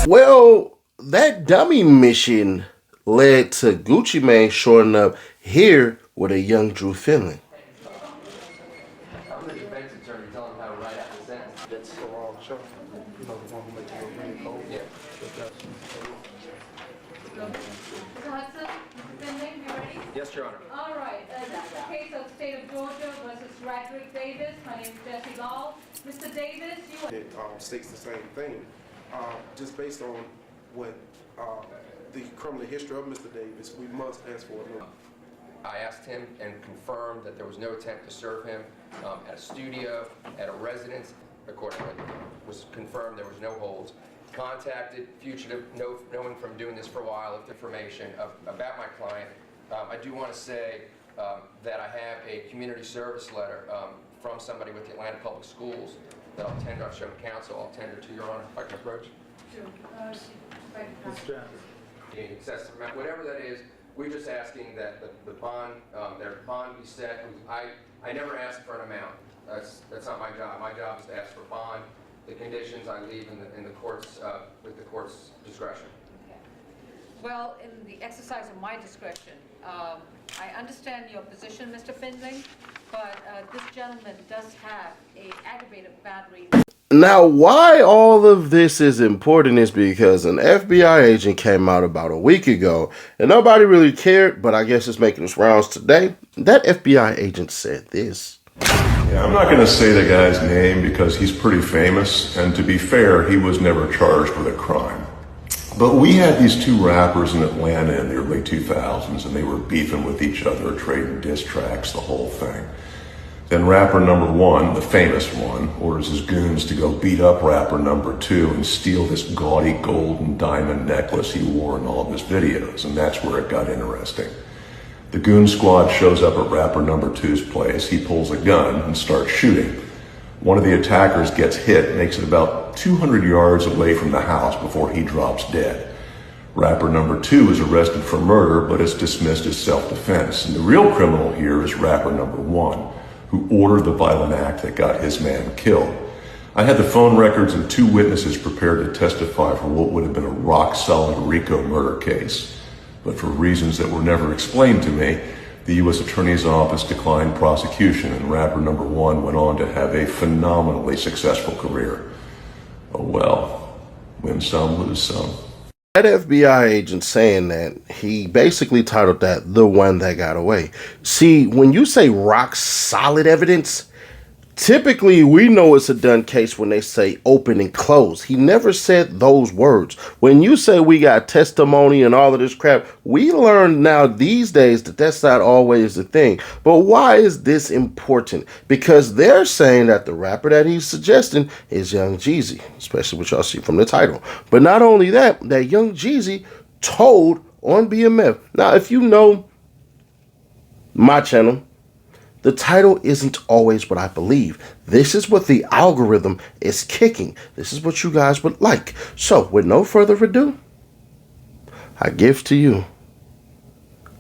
Well, that dummy mission led to Gucci Mane showing up here with a young Drew feeling. I'm the defense attorney telling him how to write out the sentence. That's the wrong show. You know, the one who makes it look really cold. Yeah. Mr. Hudson, Mr. Finley, you ready? Yes, Your Honor. All right. This is the case of State of Georgia versus Radrick Davis. My name is Jesse Gall. Mr. Davis, you... It states the same thing. Just based on what the criminal history of Mr. Davis, we must ask for a I asked him and confirmed that there was no attempt to serve him at a studio, at a residence. Accordingly, it was confirmed there was no holds. Contacted fugitive, knowing from doing this for a while, of information about my client. I do want to say that I have a community service letter from somebody with the Atlanta Public Schools that I'll tender, I'll show counsel, I'll tender to Your Honor. If I can approach. Sure. The excessive amount, whatever that is, we're just asking that the bond, their bond be set. I never asked for an amount. That's not my job. My job is to ask for bond. The conditions I leave in the courts with the court's discretion. Okay. Well, in the exercise of my discretion, I understand your position, Mr. Finley, but this gentleman does have an aggravated battery. Now, why all of this is important is because an FBI agent came out about a week ago, and nobody really cared, but I guess it's making its rounds today. That FBI agent said this. Yeah, I'm not going to say the guy's name because he's pretty famous, and to be fair, he was never charged with a crime. But we had these two rappers in Atlanta in the early 2000s, and they were beefing with each other, trading diss tracks, the whole thing. Then rapper number one, the famous one, orders his goons to go beat up rapper number two and steal this gaudy gold and diamond necklace he wore in all of his videos, and that's where it got interesting. The goon squad shows up at rapper number two's place. He pulls a gun and starts shooting. One of the attackers gets hit, makes it about 200 yards away from the house before he drops dead. Rapper number two is arrested for murder, but is dismissed as self-defense. And the real criminal here is rapper number one, who ordered the violent act that got his man killed. I had the phone records and two witnesses prepared to testify for what would have been a rock-solid RICO murder case. But for reasons that were never explained to me, the U.S. Attorney's Office declined prosecution, and rapper number one went on to have a phenomenally successful career. Oh well, win some, lose some. That FBI agent saying that, he basically titled that "The One That Got Away." See, when you say rock solid evidence, typically we know it's a done case when they say open and close. He never said those words. When you say we got testimony and all of this crap, we learn now these days that that's not always the thing. But why is this important? Because they're saying that the rapper that he's suggesting is Young Jeezy, especially what y'all see from the title. But not only that, that Young Jeezy told on BMF. Now, if you know my channel, the title isn't always what I believe. This is what the algorithm is kicking. This is what you guys would like. So, with no further ado, I give to you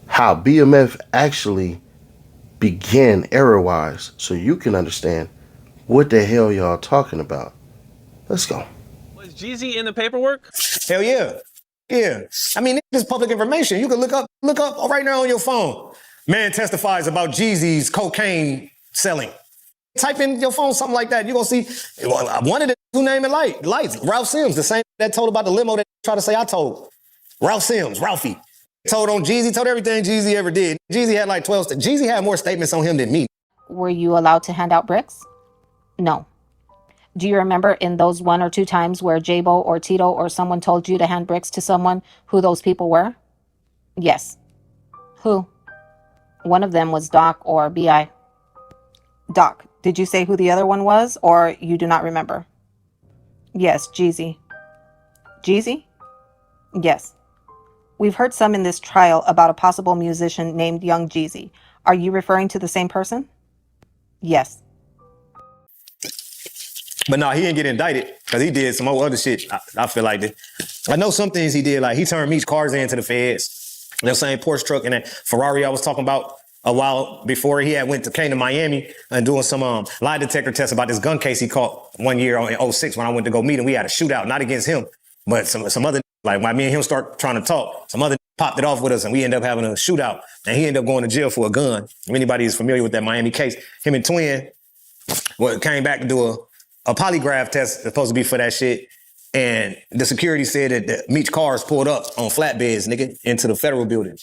how BMF actually began error-wise so you can understand what the hell y'all talking about. Let's go. Was Jeezy in the paperwork? Hell yeah. Yeah. I mean, this is public information. You can look up right now on your phone. Man testifies about Jeezy's cocaine selling. Type in your phone something like that. You're going to see one of the who name it lights. Ralph Sims, the same that told about the limo that tried to say I told. Ralph Sims, Ralphie. Told on Jeezy, told everything Jeezy ever did. Jeezy had like 12. Jeezy had more statements on him than me. Were you allowed to hand out bricks? No. Do you remember in those one or two times where J-Bo or Tito or someone told you to hand bricks to someone, who those people were? Yes. Who? One of them was Doc or B.I. Doc, did you say who the other one was, or you do not remember? Yes, Jeezy. Jeezy? Yes. We've heard some in this trial about a possible musician named Young Jeezy. Are you referring to the same person? Yes. But no, he didn't get indicted because he did some other shit. I feel like that. I know some things he did, like he turned Meech cars into the feds. That same Porsche truck and that Ferrari I was talking about a while before he came to Miami and doing some lie detector tests about this gun case he caught one year in 06 when I went to go meet him. We had a shootout, not against him. But some other, like when me and him start trying to talk, some other popped it off with us and we end up having a shootout. And he ended up going to jail for a gun. If anybody is familiar with that Miami case, him and Twin came back to do a polygraph test supposed to be for that shit. And the security said that the Meech cars pulled up on flatbeds, nigga, into the federal building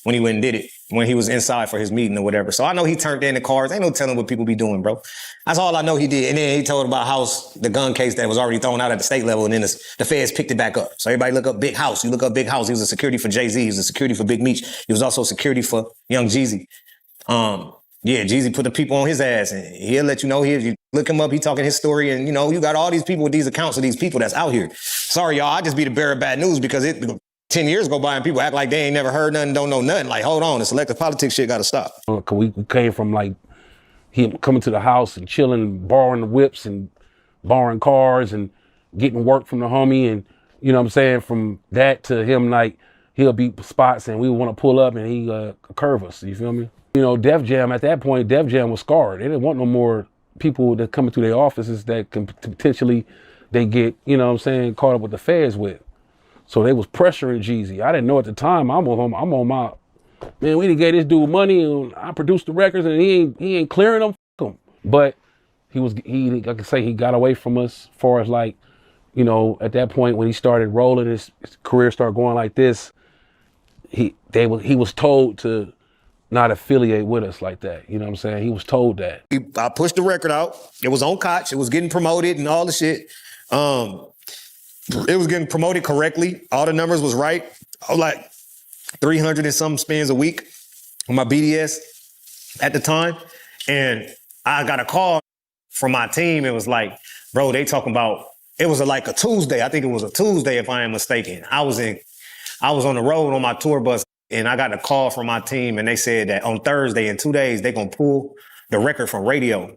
when he went and did it, when he was inside for his meeting or whatever. So I know he turned in the cars. Ain't no telling what people be doing, bro. That's all I know he did. And then he told about House, the gun case that was already thrown out at the state level, and then the feds picked it back up. So everybody look up Big House. You look up Big House. He was a security for Jay-Z. He was a security for Big Meech. He was also security for Young Jeezy. Yeah, Jeezy put the people on his ass, and he'll let you know. You look him up, he talking his story, and you know, you got all these people with these accounts of these people that's out here. Sorry, y'all, I just be the bearer of bad news because 10 years go by and people act like they ain't never heard nothing, don't know nothing. Like, hold on, the selective politics shit gotta stop. Cause we came from like him coming to the house and chilling, borrowing the whips and borrowing cars and getting work from the homie, and you know what I'm saying, from that to him like he'll beat spots and we want to pull up and he curve us, you feel me? You know, Def Jam, at that point, Def Jam was scarred. They didn't want no more people that coming through their offices that can potentially, they get, you know what I'm saying, caught up with the feds with. So they was pressuring Jeezy. I didn't know at the time. I'm on my, man, we done gave this dude money and I produced the records and he ain't clearing them, f*** him. But I can say he got away from us as far as like, you know, at that point when he started rolling, his career started going like this, he was told to not affiliate with us like that. You know what I'm saying? He was told that. I pushed the record out. It was on Koch. It was getting promoted and all the shit. It was getting promoted correctly. All the numbers was right. I was like 300 and some spins a week on my BDS at the time. And I got a call from my team. It was like, bro, they talking about, it was like a Tuesday. I think it was a Tuesday if I am mistaken. I was on the road on my tour bus. And I got a call from my team and they said that on Thursday in 2 days, they gonna pull the record from radio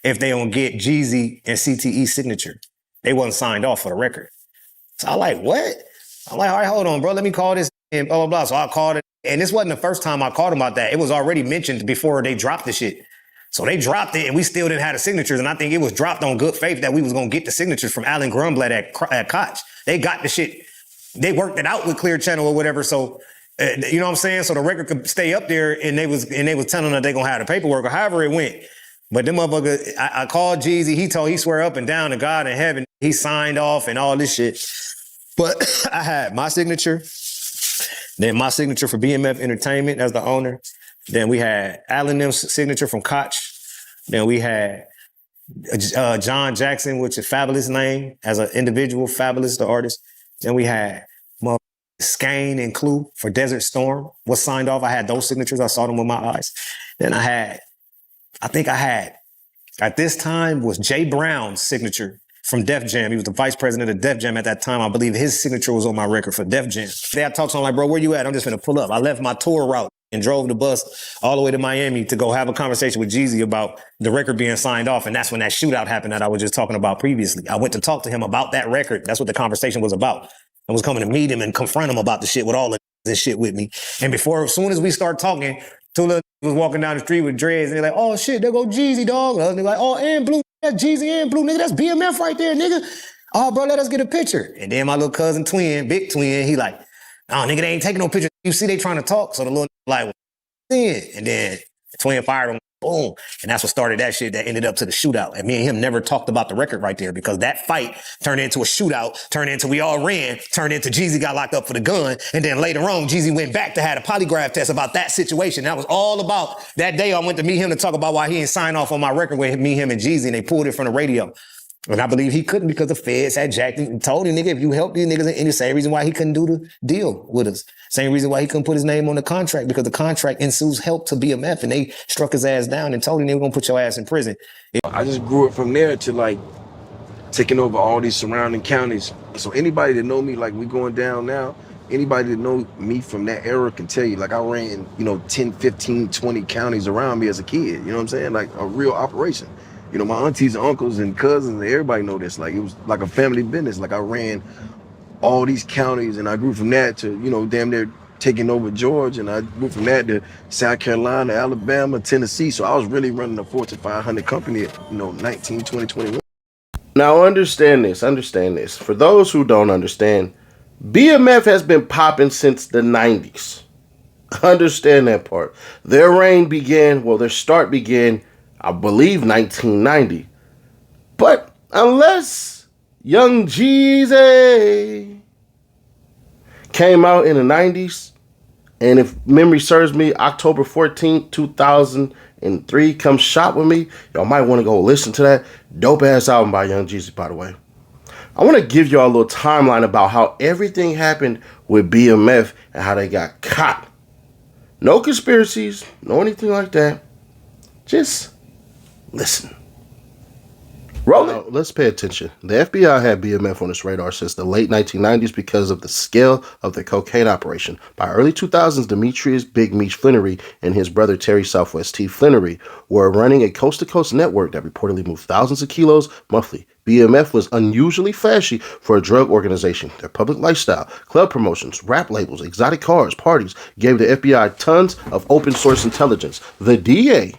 if they don't get Jeezy and CTE signature. They wasn't signed off for the record. So I'm like, what? I'm like, all right, hold on, bro. Let me call this and blah, blah, blah. So I called it. And this wasn't the first time I called him about that. It was already mentioned before they dropped the shit. So they dropped it and we still didn't have the signatures. And I think it was dropped on good faith that we was gonna get the signatures from Alan Grunblatt at Koch. They got the shit. They worked it out with Clear Channel or whatever. So you know what I'm saying? So the record could stay up there and they was telling them they gonna have the paperwork or however it went. But them motherfuckers, I called Jeezy, he swear up and down to God in heaven, he signed off and all this shit. But I had my signature, then my signature for BMF Entertainment as the owner. Then we had Alan Nim's signature from Koch. Then we had John Jackson, which is Fabulous name as an individual, Fabulous, the artist. Then we had Skane and Clue for Desert Storm was signed off. I had those signatures. I saw them with my eyes. Then I think I had, at this time, was Jay Brown's signature from Def Jam. He was the vice president of Def Jam at that time. I believe his signature was on my record for Def Jam. They had talked to him like, bro, where you at? I'm just gonna pull up. I left my tour route and drove the bus all the way to Miami to go have a conversation with Jeezy about the record being signed off. And that's when that shootout happened that I was just talking about previously. I went to talk to him about that record. That's what the conversation was about. I was coming to meet him and confront him about the shit with all of this shit with me. And as soon as we start talking, Tula was walking down the street with dreads and they're like, oh shit, there go Jeezy, dog. And they're like, oh, and Blue, that's Jeezy and Blue, nigga, that's BMF right there, nigga. Oh, bro, let us get a picture. And then my little cousin Twin, big Twin, he like, oh, nigga, they ain't taking no picture. You see they trying to talk. So the little like, and then Twin fired him. Boom. And that's what started that shit that ended up to the shootout. And me and him never talked about the record right there because that fight turned into a shootout, turned into we all ran, turned into Jeezy got locked up for the gun. And then later on, Jeezy went back to have a polygraph test about that situation. That was all about that day. I went to meet him to talk about why he didn't sign off on my record with me, him, and Jeezy, and they pulled it from the radio. And I believe he couldn't because the feds had jacked him and told him, nigga, if you help these niggas, and the same reason why he couldn't do the deal with us. Same reason why he couldn't put his name on the contract, because the contract ensues help to BMF, and they struck his ass down and told him they were gonna put your ass in prison. I just grew up from there to like taking over all these surrounding counties. So anybody that know me, like we going down now, anybody that know me from that era can tell you, like I ran, 10, 15, 20 counties around me as a kid, you know what I'm saying? Like a real operation. My aunties and uncles and cousins, everybody know this. Like it was like a family business. Like I ran all these counties and I grew from that to, damn near taking over Georgia. And I grew from that to South Carolina, Alabama, Tennessee. So I was really running a Fortune 500 company at, 19, 20, 21. Now understand this, understand this. For those who don't understand, BMF has been popping since the 90s. Understand that part. Their reign began, well, their start began, I believe, 1990. But unless Young Jeezy came out in the 90s, and if memory serves me, October 14th, 2003, Come Shop With Me, y'all might want to go listen to that dope ass album by Young Jeezy, by the way. I want to give y'all a little timeline about how everything happened with BMF and how they got caught. No conspiracies, no anything like that. Just listen. Roll it. Now, let's pay attention. The FBI had BMF on its radar since the late 1990s because of the scale of the cocaine operation. By early 2000s, Demetrius Big Meech Flannery and his brother Terry Southwest T. Flannery were running a coast-to-coast network that reportedly moved thousands of kilos monthly. BMF was unusually flashy for a drug organization. Their public lifestyle, club promotions, rap labels, exotic cars, parties gave the FBI tons of open source intelligence. The DEA,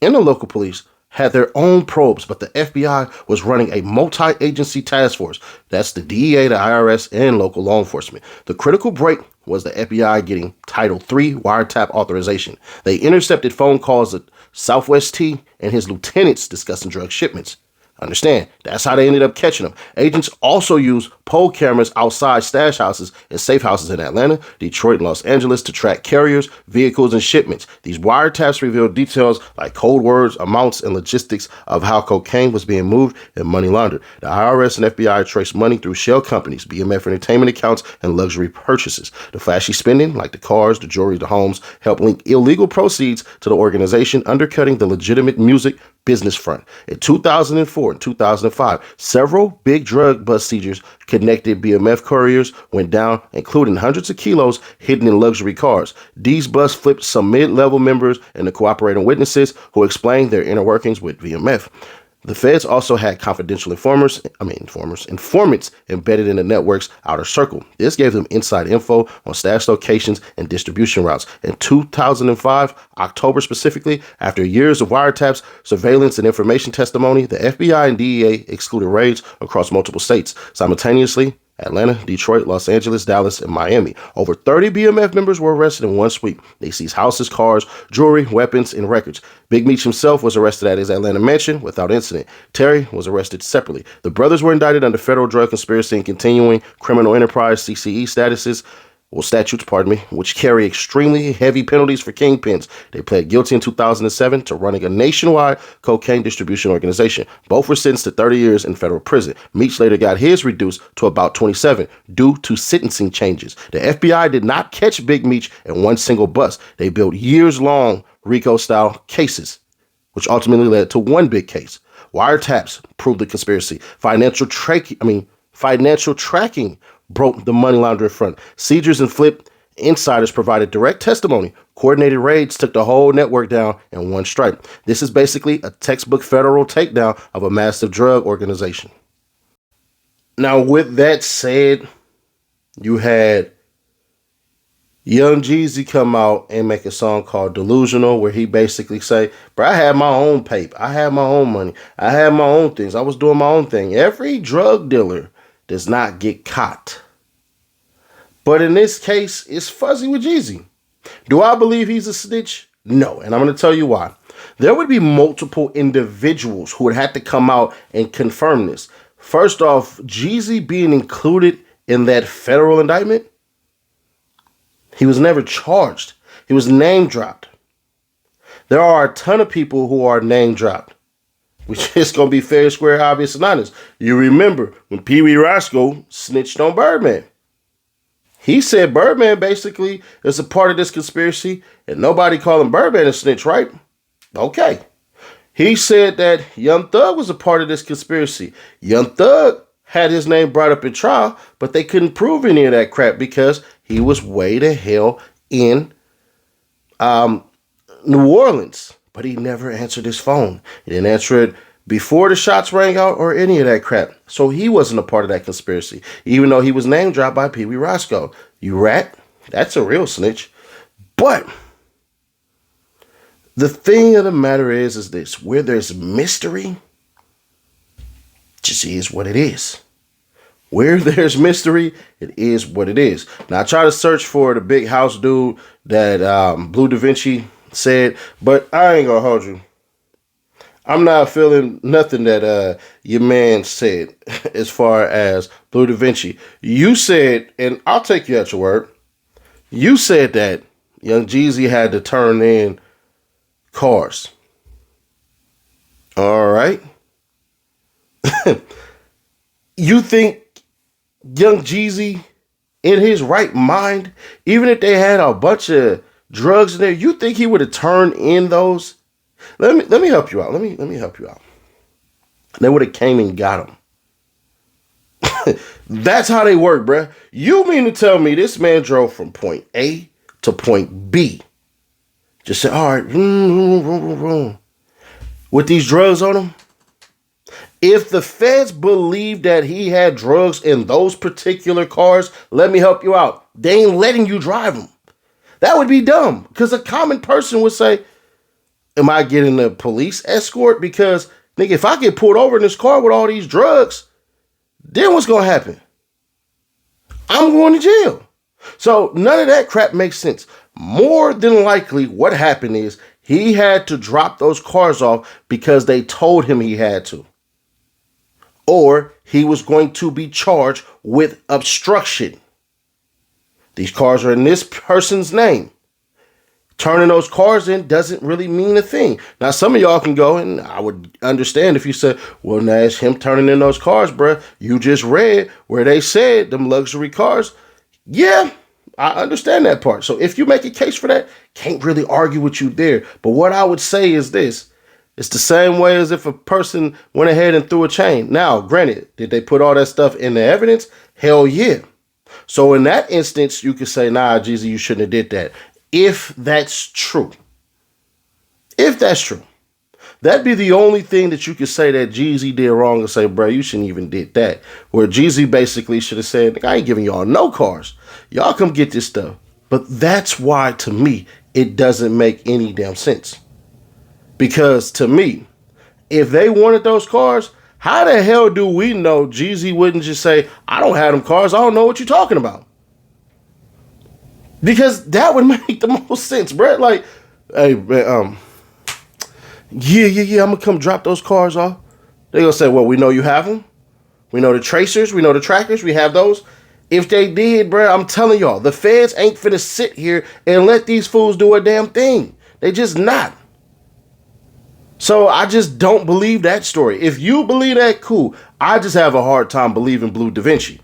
and the local police had their own probes, but the FBI was running a multi-agency task force. That's the DEA, the IRS, and local law enforcement. The critical break was the FBI getting Title III wiretap authorization. They intercepted phone calls of Southwest T and his lieutenants discussing drug shipments. Understand, that's how they ended up catching them. Agents also used pole cameras outside stash houses and safe houses in Atlanta, Detroit, and Los Angeles to track carriers, vehicles, and shipments. These wiretaps revealed details like code words, amounts, and logistics of how cocaine was being moved and money laundered. The IRS and FBI traced money through shell companies, BMF entertainment accounts, and luxury purchases. The flashy spending, like the cars, the jewelry, the homes, helped link illegal proceeds to the organization, undercutting the legitimate music business front. In 2004 and 2005, several big drug bust seizures connected BMF couriers went down, including hundreds of kilos hidden in luxury cars. These busts flipped some mid-level members and the cooperating witnesses who explained their inner workings with BMF. The feds also had confidential informants embedded in the network's outer circle. This gave them inside info on stash locations and distribution routes. In 2005, October specifically, after years of wiretaps, surveillance, and information testimony, the FBI and DEA excluded raids across multiple states. Simultaneously, Atlanta, Detroit, Los Angeles, Dallas, and Miami. Over 30 BMF members were arrested in one sweep. They seized houses, cars, jewelry, weapons, and records. Big Meech himself was arrested at his Atlanta mansion without incident. Terry was arrested separately. The brothers were indicted under federal drug conspiracy and continuing criminal enterprise CCE statutes, which carry extremely heavy penalties for kingpins. They pled guilty in 2007 to running a nationwide cocaine distribution organization. Both were sentenced to 30 years in federal prison. Meech later got his reduced to about 27 due to sentencing changes. The FBI did not catch Big Meech in one single bust. They built years-long RICO-style cases, which ultimately led to one big case. Wiretaps proved the conspiracy. Financial tracking broke the money laundering front. Seizures and flip insiders provided direct testimony. Coordinated raids took the whole network down in one strike. This is basically a textbook federal takedown of a massive drug organization. Now, with that said, you had Young Jeezy come out and make a song called Delusional, where he basically say, bro, I had my own paper. I had my own money. I had my own things. I was doing my own thing. Every drug dealer does not get caught. But in this case, it's fuzzy with Jeezy. Do I believe he's a snitch? No, and I'm going to tell you why. There would be multiple individuals who would have to come out and confirm this. First off, Jeezy being included in that federal indictment, he was never charged. He was name dropped. There are a ton of people who are name dropped. We just gonna be fair, square, obvious, and honest. You remember when Pee Wee Roscoe snitched on Birdman. He said Birdman basically is a part of this conspiracy, and nobody calling Birdman a snitch, right? Okay. He said that Young Thug was a part of this conspiracy. Young Thug had his name brought up in trial, but they couldn't prove any of that crap because he was way the hell in New Orleans. But he never answered his phone. He didn't answer it before the shots rang out or any of that crap. So he wasn't a part of that conspiracy, even though he was name dropped by Pee Wee Roscoe. You rat? That's a real snitch. But the thing of the matter is this: where there's mystery, Just is what it is. Where there's mystery, it is what it is. Now, I try to search for the big house dude that Blue Da Vinci said, but I ain't gonna hold you. I'm not feeling nothing that your man said as far as Blue Da Vinci. You said, and I'll take you at your word, you said that Young Jeezy had to turn in cars. All right. You think Young Jeezy, in his right mind, even if they had a bunch of drugs in there, you think he would have turned in those? Let me help you out. Let me help you out. They would have came and got him. That's how they work, bruh. You mean to tell me this man drove from point A to point B? Just said, all right, with these drugs on him? If the feds believe that he had drugs in those particular cars, let me help you out. They ain't letting you drive them. That would be dumb, because a common person would say, am I getting a police escort? Because, nigga, if I get pulled over in this car with all these drugs, then what's going to happen? I'm going to jail. So none of that crap makes sense. More than likely, what happened is he had to drop those cars off because they told him he had to. Or he was going to be charged with obstruction. These cars are in this person's name. Turning those cars in doesn't really mean a thing. Now, some of y'all can go, and I would understand if you said, well, now it's him turning in those cars, bruh. You just read where they said them luxury cars. Yeah, I understand that part. So if you make a case for that, can't really argue with you there. But what I would say is this. It's the same way as if a person went ahead and threw a chain. Now, granted, did they put all that stuff in the evidence? Hell yeah. So in that instance, you could say, nah, Jeezy, you shouldn't have did that. If that's true. If that's true. That'd be the only thing that you could say that Jeezy did wrong and say, bro, you shouldn't even did that. Where Jeezy basically should have said, I ain't giving y'all no cars. Y'all come get this stuff. But that's why, to me, it doesn't make any damn sense. Because to me, if they wanted those cars, how the hell do we know Jeezy wouldn't just say, I don't have them cars. I don't know what you're talking about. Because that would make the most sense, bro. Like, hey, man, I'm going to come drop those cars off. They're going to say, well, we know you have them. We know the tracers. We know the trackers. We have those. If they did, bro, I'm telling y'all, the feds ain't finna sit here and let these fools do a damn thing. They just not. So I just don't believe that story. If you believe that, cool. I just have a hard time believing Blue Da Vinci.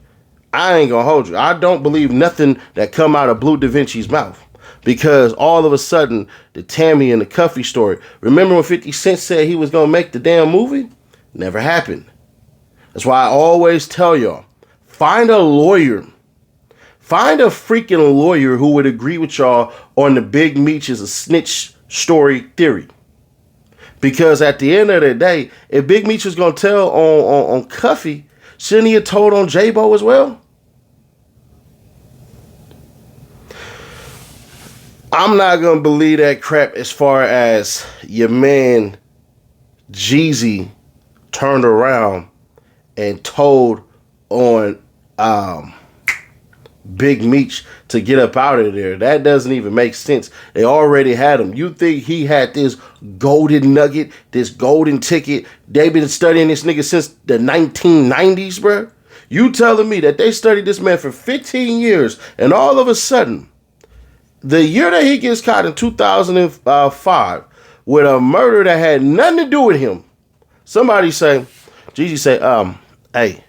I ain't gonna hold you. I don't believe nothing that come out of Blue Da Vinci's mouth. Because all of a sudden, the Tammy and the Cuffy story. Remember when 50 Cent said he was gonna make the damn movie? Never happened. That's why I always tell y'all, find a lawyer. Find a freaking lawyer who would agree with y'all on the Big Meech is a snitch story theory. Because at the end of the day, if Big Meech was going to tell on Cuffy, shouldn't he have told on J-Bo as well? I'm not going to believe that crap as far as your man Jeezy turned around and told on Big Meech to get up out of there. That doesn't even make sense. They already had him. You think he had this golden nugget, this golden ticket? They've been studying this nigga since the 1990s, bro? You telling me that they studied this man for 15 years and all of a sudden, the year that he gets caught in 2005 with a murder that had nothing to do with him, somebody say, Jeezy say, hey,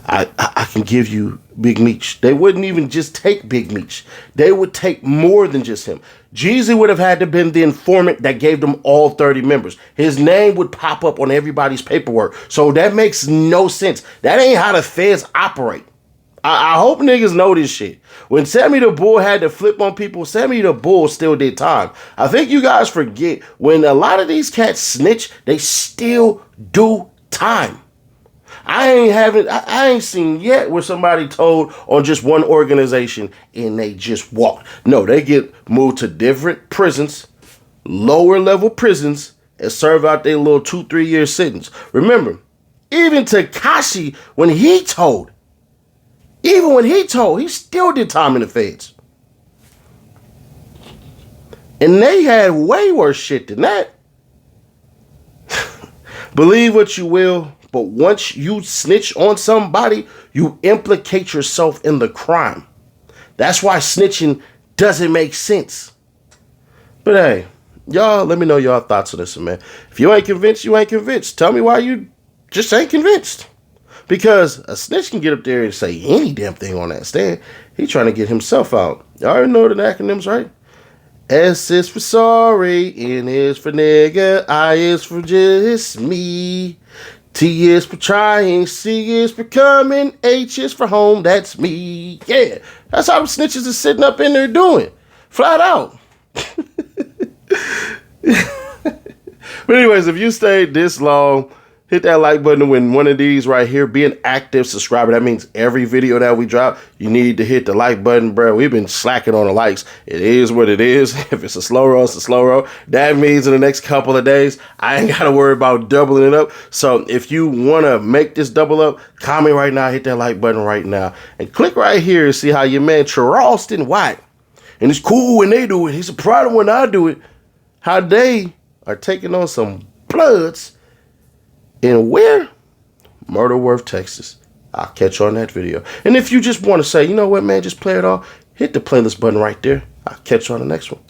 I can give you Big Meech. They wouldn't even just take Big Meech. They would take more than just him. Jeezy would have had to been the informant that gave them all 30 members. His name would pop up on everybody's paperwork. So that makes no sense. That ain't how the feds operate. I hope niggas know this shit. When Sammy the Bull had to flip on people, Sammy the Bull still did time. I think you guys forget when a lot of these cats snitch, they still do time. I ain't seen yet where somebody told on just one organization and they just walked. No, they get moved to different prisons, lower level prisons, and serve out their little 2-3 year sentence. Remember, even Tekashi, even when he told, he still did time in the feds. And they had way worse shit than that. Believe what you will, but once you snitch on somebody, you implicate yourself in the crime. That's why snitching doesn't make sense. But hey, y'all, let me know y'all thoughts on this, man. If you ain't convinced, you ain't convinced. Tell me why you just ain't convinced. Because a snitch can get up there and say any damn thing on that stand. He trying to get himself out. Y'all already know the acronyms, right? S is for sorry, N is for nigga, I is for just me. T is for trying, C is for coming, H is for home, that's me. Yeah, that's how the snitches is sitting up in there doing. Flat out. But anyways, if you stayed this long, hit that like button when one of these right here. Be an active subscriber. That means every video that we drop, you need to hit the like button, bro. We've been slacking on the likes. It is what it is. If it's a slow roll, it's a slow roll. That means in the next couple of days, I ain't got to worry about doubling it up. So if you want to make this double up, comment right now. Hit that like button right now. And click right here and see how your man Charleston White, and it's cool when they do it. He's a proud when I do it. How they are taking on some bloods in where? Murder Worth, Texas. I'll catch you on that video. And if you just want to say, you know what, man, just play it off, hit the playlist button right there. I'll catch you on the next one.